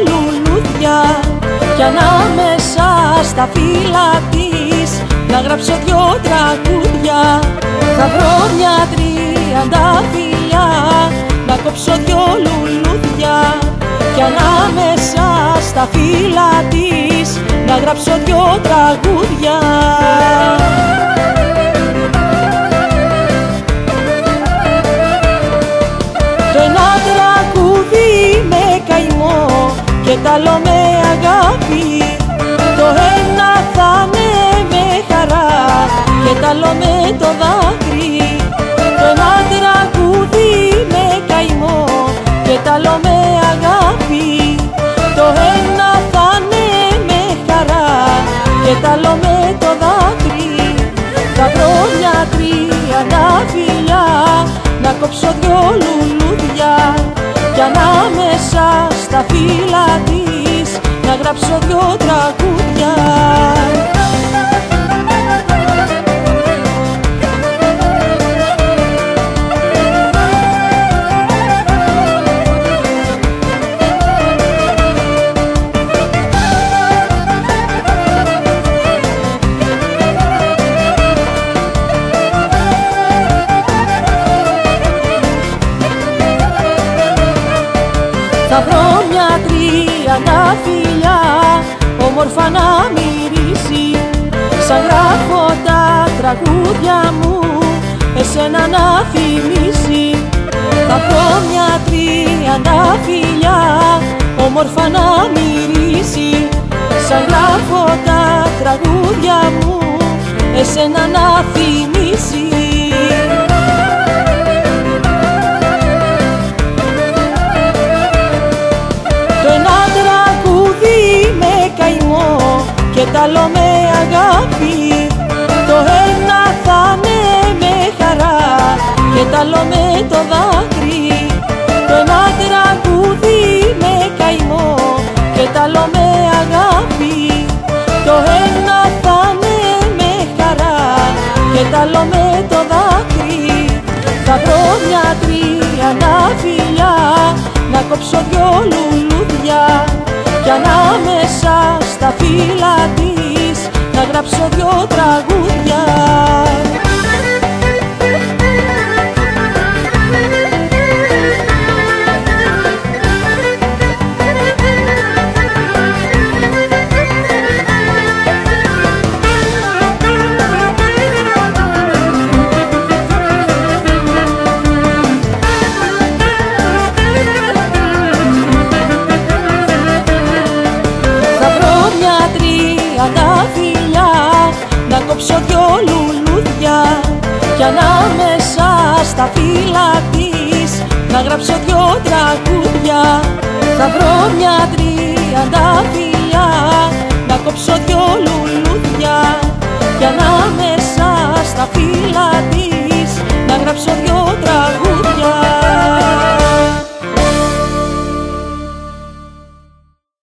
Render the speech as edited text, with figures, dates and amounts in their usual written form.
λουλούδια κι ανάμεσα στα φύλλα της να γράψω δυο τραγούδια. Θα βρω μια τριαντάφυλλα να κόψω δυο λουλούδια κι ανάμεσα στα φύλλα της να γράψω δυο τραγούδια. Το ένα τραγούδι με καημό και τ' άλλο με αγάπη, το ένα θα είναι με χαρά και τ' άλλο με το δάκρυ. Το ένα τραγούδι με καημό και τ' άλλο με αγάπη, το ένα θα είναι με χαρά και τ' άλλο με το δάκρυ. Θα βρω μια τριαντάφυλλα να κόψω δυο λουλούδια κι ανάμεσα στα φύλλα της να γράψω δυο τραγούδια. Θα βρω μια τριαντάφυλλα όμορφα να μυρίσει, σαν γράφω τα τραγούδια μου εσένα να θυμίσει. Θα βρω μια τριαντάφυλλα όμορφα να μυρίσει, σαν γράφω τα τραγούδια μου εσένα να θυμίσει. Και τ' άλλο με αγάπη, το ένα θα είναι με χαρά και τ' άλλο με το δάκρυ. Το ένα τραγούδι με καημό και τ' άλλο με αγάπη, το ένα θα είναι με χαρά και τ' άλλο με το δάκρυ. Θα βρω μια τριαντάφυλλα να κόψω δυο λουλούδια κι ανάμεσα στα φύλλα της να γράψω δυο τραγούδια. Τριαντάφυλλα να κόψω δυο λουλούδια κι ανάμεσα στα φύλλα της να γράψω δυο τραγούδια. Θα βρω μια